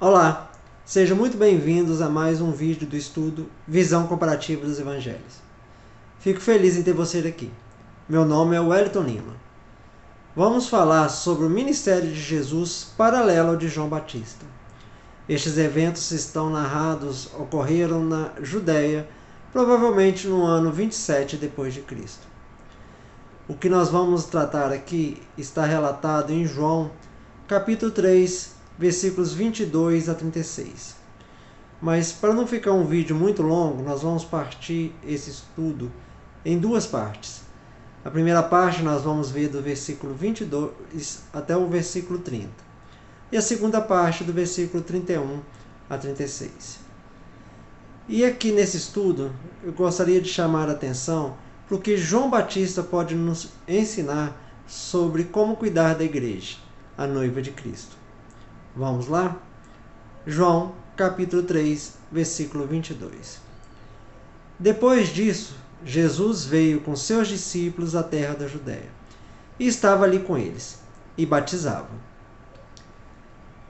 Olá, sejam muito bem-vindos a mais um vídeo do estudo Visão Comparativa dos Evangelhos. Fico feliz em ter você aqui. Meu nome é Wellington Lima. Vamos falar sobre o ministério de Jesus paralelo ao de João Batista. Estes eventos ocorreram na Judéia, provavelmente no ano 27 depois de Cristo. O que nós vamos tratar aqui está relatado em João, capítulo 3, versículos 22 a 36. Mas para não ficar um vídeo muito longo, nós vamos partir esse estudo em duas partes. A primeira parte nós vamos ver do versículo 22 até o versículo 30. E a segunda parte do versículo 31 a 36. E aqui nesse estudo, eu gostaria de chamar a atenção para o que João Batista pode nos ensinar sobre como cuidar da igreja, a noiva de Cristo. Vamos lá? João, capítulo 3, versículo 22. Depois disso, Jesus veio com seus discípulos à terra da Judéia, e estava ali com eles, e batizava.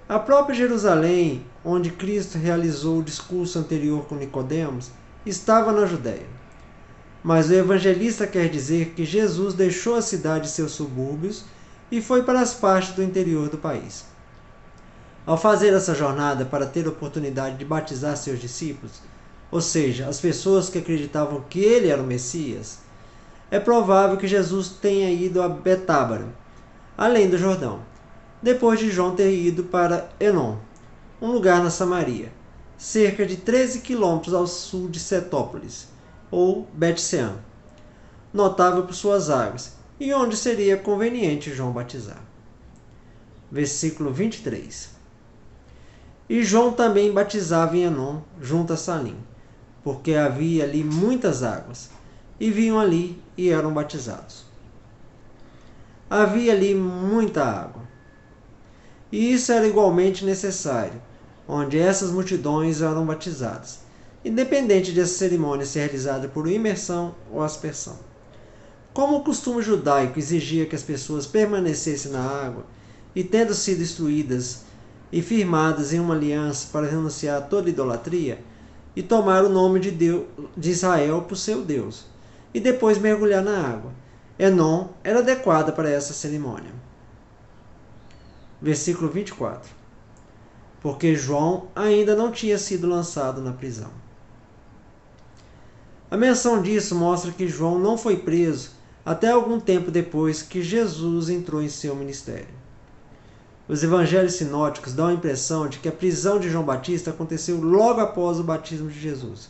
A própria Jerusalém, onde Cristo realizou o discurso anterior com Nicodemos, estava na Judéia. Mas o evangelista quer dizer que Jesus deixou a cidade e seus subúrbios e foi para as partes do interior do país. Ao fazer essa jornada para ter a oportunidade de batizar seus discípulos, ou seja, as pessoas que acreditavam que ele era o Messias, é provável que Jesus tenha ido a Betábara, além do Jordão, depois de João ter ido para Enom, um lugar na Samaria, cerca de 13 quilômetros ao sul de Setópolis, ou Bet-Sean, notável por suas águas, e onde seria conveniente João batizar. Versículo 23. E João também batizava em Enom, junto a Salim, porque havia ali muitas águas, e vinham ali e eram batizados. Havia ali muita água. E isso era igualmente necessário, onde essas multidões eram batizadas, independente de essa cerimônia ser realizada por imersão ou aspersão. Como o costume judaico exigia que as pessoas permanecessem na água, e tendo sido instruídas e firmadas em uma aliança para renunciar a toda idolatria, e tomar o nome de Israel por seu Deus, e depois mergulhar na água, Enom era adequada para essa cerimônia. Versículo 24. Porque João ainda não tinha sido lançado na prisão. A menção disso mostra que João não foi preso até algum tempo depois que Jesus entrou em seu ministério. Os evangelhos sinóticos dão a impressão de que a prisão de João Batista aconteceu logo após o batismo de Jesus,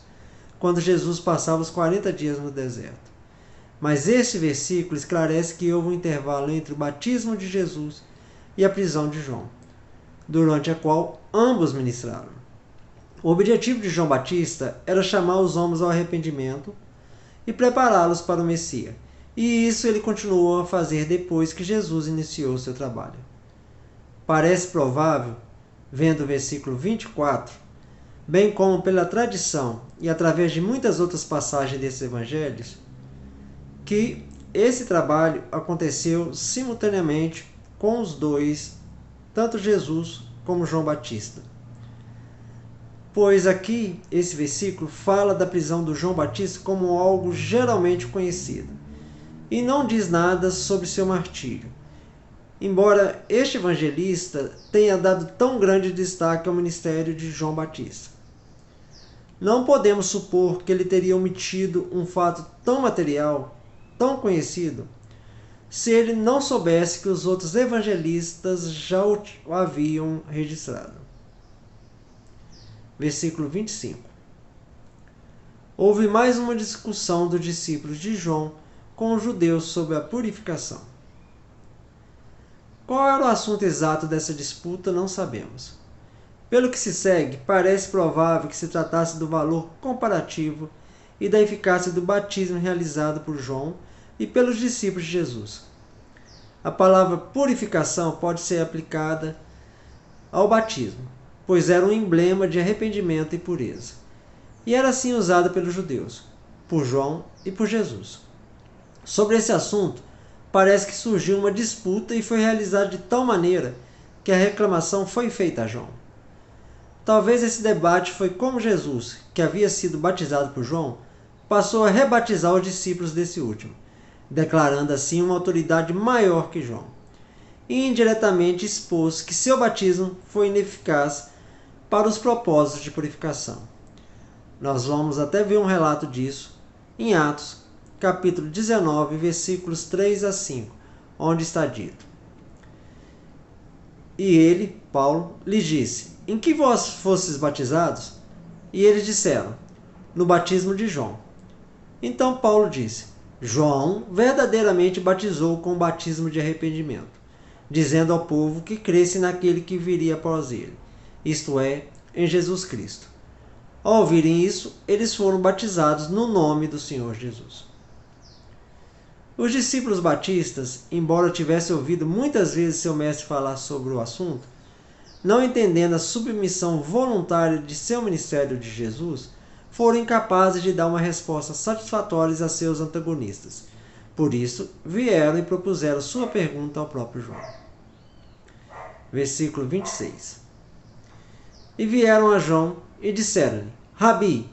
quando Jesus passava os 40 dias no deserto. Mas este versículo esclarece que houve um intervalo entre o batismo de Jesus e a prisão de João, durante a qual ambos ministraram. O objetivo de João Batista era chamar os homens ao arrependimento e prepará-los para o Messias, e isso ele continuou a fazer depois que Jesus iniciou seu trabalho. Parece provável, vendo o versículo 24, bem como pela tradição e através de muitas outras passagens desses evangelhos, que esse trabalho aconteceu simultaneamente com os dois, tanto Jesus como João Batista. Pois aqui, esse versículo fala da prisão do João Batista como algo geralmente conhecido, e não diz nada sobre seu martírio, embora este evangelista tenha dado tão grande destaque ao ministério de João Batista. Não podemos supor que ele teria omitido um fato tão material, tão conhecido, se ele não soubesse que os outros evangelistas já o haviam registrado. Versículo 25. Houve mais uma discussão dos discípulos de João com os judeus sobre a purificação. Qual era o assunto exato dessa disputa, não sabemos. Pelo que se segue, parece provável que se tratasse do valor comparativo e da eficácia do batismo realizado por João e pelos discípulos de Jesus. A palavra purificação pode ser aplicada ao batismo, pois era um emblema de arrependimento e pureza, e era assim usada pelos judeus, por João e por Jesus. Sobre esse assunto, parece que surgiu uma disputa e foi realizada de tal maneira que a reclamação foi feita a João. Talvez esse debate foi como Jesus, que havia sido batizado por João, passou a rebatizar os discípulos desse último, declarando assim uma autoridade maior que João, e indiretamente expôs que seu batismo foi ineficaz para os propósitos de purificação. Nós vamos até ver um relato disso em Atos, capítulo 19, versículos 3 a 5, onde está dito: E ele, Paulo, lhes disse: Em que vós fostes batizados? E eles disseram: No batismo de João. Então Paulo disse: João verdadeiramente batizou com o batismo de arrependimento, dizendo ao povo que cresce naquele que viria após ele, isto é, em Jesus Cristo. Ao ouvirem isso, eles foram batizados no nome do Senhor Jesus. Os discípulos batistas, embora tivessem ouvido muitas vezes seu mestre falar sobre o assunto, não entendendo a submissão voluntária de seu ministério de Jesus, foram incapazes de dar uma resposta satisfatória a seus antagonistas. Por isso, vieram e propuseram sua pergunta ao próprio João. Versículo 26. E vieram a João e disseram-lhe: Rabi,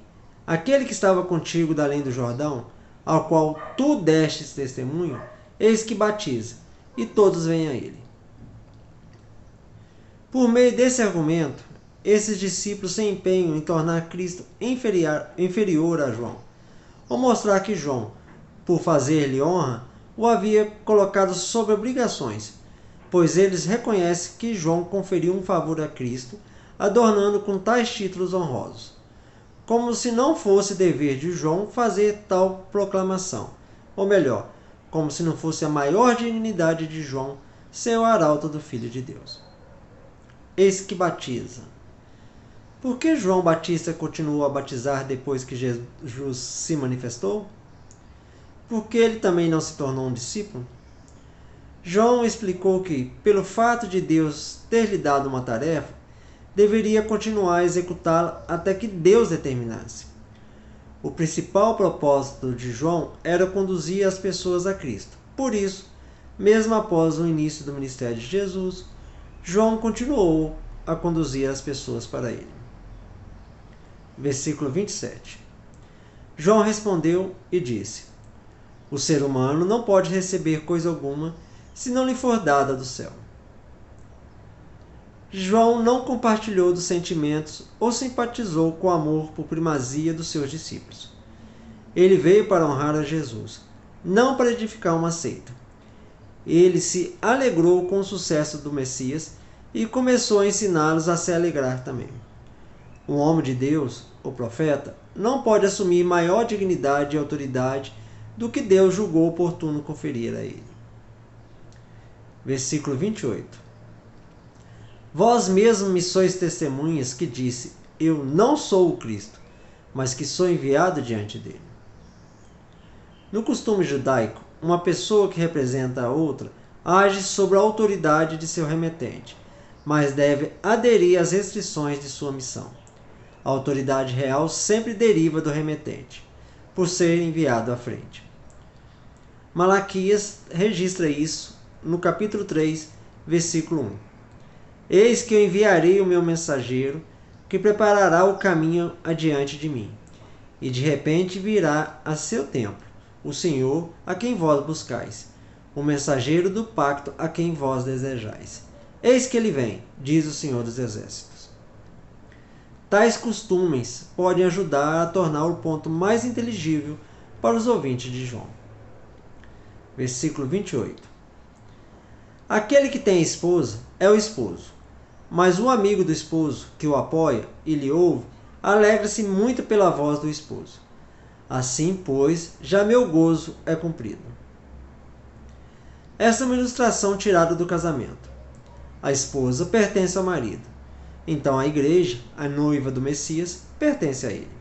aquele que estava contigo da além do Jordão, ao qual tu destes testemunho, eis que batiza, e todos vêm a ele. Por meio desse argumento, esses discípulos se empenham em tornar Cristo inferior a João, ou mostrar que João, por fazer-lhe honra, o havia colocado sob obrigações, pois eles reconhecem que João conferiu um favor a Cristo, adornando com tais títulos honrosos, como se não fosse dever de João fazer tal proclamação, ou melhor, como se não fosse a maior dignidade de João ser o arauto do Filho de Deus. Eis que batiza. Por que João Batista continuou a batizar depois que Jesus se manifestou? Por que ele também não se tornou um discípulo? João explicou que, pelo fato de Deus ter lhe dado uma tarefa, deveria continuar a executá-la até que Deus determinasse. O principal propósito de João era conduzir as pessoas a Cristo. Por isso, mesmo após o início do ministério de Jesus, João continuou a conduzir as pessoas para ele. Versículo 27. João respondeu e disse: O ser humano não pode receber coisa alguma se não lhe for dada do céu. João não compartilhou dos sentimentos ou simpatizou com o amor por primazia dos seus discípulos. Ele veio para honrar a Jesus, não para edificar uma seita. Ele se alegrou com o sucesso do Messias e começou a ensiná-los a se alegrar também. Um homem de Deus, o profeta, não pode assumir maior dignidade e autoridade do que Deus julgou oportuno conferir a ele. Versículo 28. Vós mesmos me sois testemunhas que disse: Eu não sou o Cristo, mas que sou enviado diante dele. No costume judaico, uma pessoa que representa a outra age sob a autoridade de seu remetente, mas deve aderir às restrições de sua missão. A autoridade real sempre deriva do remetente, por ser enviado à frente. Malaquias registra isso no capítulo 3, versículo 1. Eis que eu enviarei o meu mensageiro, que preparará o caminho adiante de mim. E de repente virá a seu tempo o Senhor a quem vós buscais, o mensageiro do pacto a quem vós desejais. Eis que ele vem, diz o Senhor dos Exércitos. Tais costumes podem ajudar a tornar o ponto mais inteligível para os ouvintes de João. Versículo 28. Aquele que tem esposa é o esposo, mas o amigo do esposo, que o apoia e lhe ouve, alegra-se muito pela voz do esposo. Assim, pois, já meu gozo é cumprido. Esta é uma ilustração tirada do casamento. A esposa pertence ao marido. Então a igreja, a noiva do Messias, pertence a ele.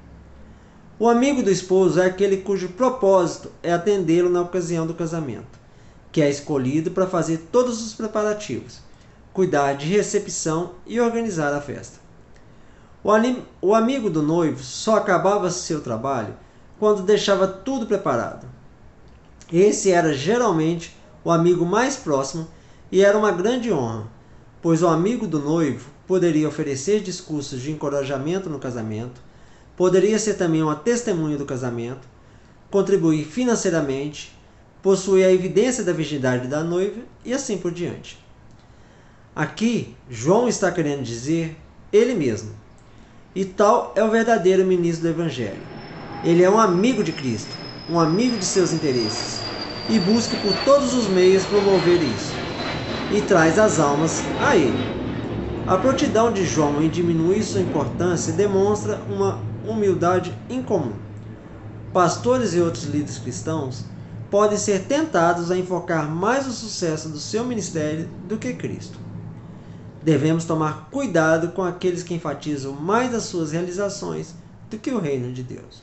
O amigo do esposo é aquele cujo propósito é atendê-lo na ocasião do casamento, que é escolhido para fazer todos os preparativos, cuidar de recepção e organizar a festa. O amigo do noivo só acabava seu trabalho quando deixava tudo preparado. Esse era geralmente o amigo mais próximo e era uma grande honra, pois o amigo do noivo poderia oferecer discursos de encorajamento no casamento, poderia ser também uma testemunha do casamento, contribuir financeiramente, possuir a evidência da virgindade da noiva e assim por diante. Aqui, João está querendo dizer ele mesmo. E tal é o verdadeiro ministro do Evangelho. Ele é um amigo de Cristo, um amigo de seus interesses, e busca por todos os meios promover isso, e traz as almas a ele. A prontidão de João em diminuir sua importância demonstra uma humildade incomum. Pastores e outros líderes cristãos podem ser tentados a enfocar mais o sucesso do seu ministério do que Cristo. Devemos tomar cuidado com aqueles que enfatizam mais as suas realizações do que o reino de Deus.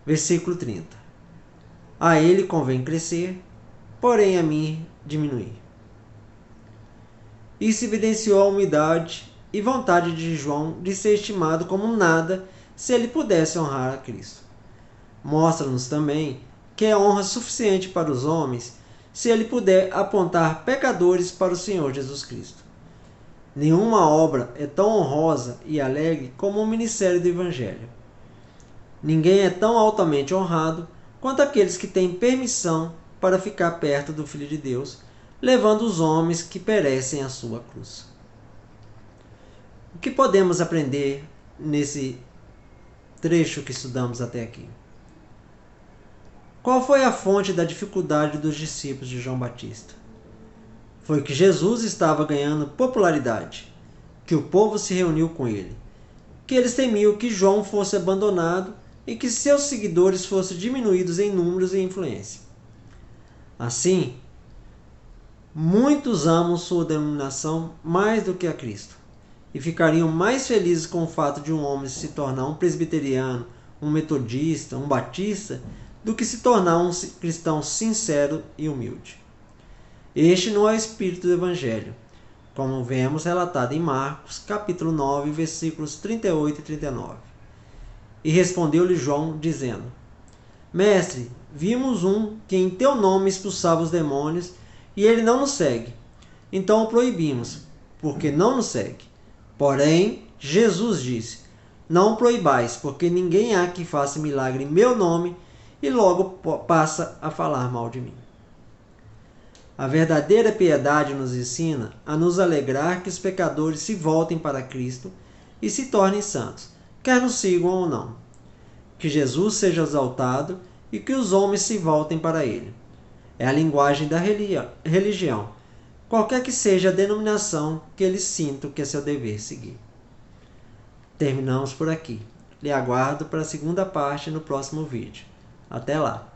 Versículo 30. A ele convém crescer, porém a mim diminuir. Isso evidenciou a humildade e vontade de João de ser estimado como nada se ele pudesse honrar a Cristo. Mostra-nos também que é honra suficiente para os homens se ele puder apontar pecadores para o Senhor Jesus Cristo. Nenhuma obra é tão honrosa e alegre como o ministério do Evangelho. Ninguém é tão altamente honrado quanto aqueles que têm permissão para ficar perto do Filho de Deus, levando os homens que perecem à sua cruz. O que podemos aprender nesse trecho que estudamos até aqui? Qual foi a fonte da dificuldade dos discípulos de João Batista? Foi que Jesus estava ganhando popularidade, que o povo se reuniu com ele, que eles temiam que João fosse abandonado e que seus seguidores fossem diminuídos em números e influência. Assim, muitos amam sua denominação mais do que a Cristo, e ficariam mais felizes com o fato de um homem se tornar um presbiteriano, um metodista, um batista, do que se tornar um cristão sincero e humilde. Este não é o espírito do Evangelho, como vemos relatado em Marcos, capítulo 9, versículos 38 e 39. E respondeu-lhe João, dizendo: Mestre, vimos um que em teu nome expulsava os demônios, e ele não nos segue. Então o proibimos, porque não nos segue. Porém, Jesus disse: Não o proibais, porque ninguém há que faça milagre em meu nome, e logo passa a falar mal de mim. A verdadeira piedade nos ensina a nos alegrar que os pecadores se voltem para Cristo e se tornem santos, quer nos sigam ou não. Que Jesus seja exaltado e que os homens se voltem para Ele. É a linguagem da religião, qualquer que seja a denominação que eles sintam que é seu dever seguir. Terminamos por aqui. Lhe aguardo para a segunda parte no próximo vídeo. Até lá!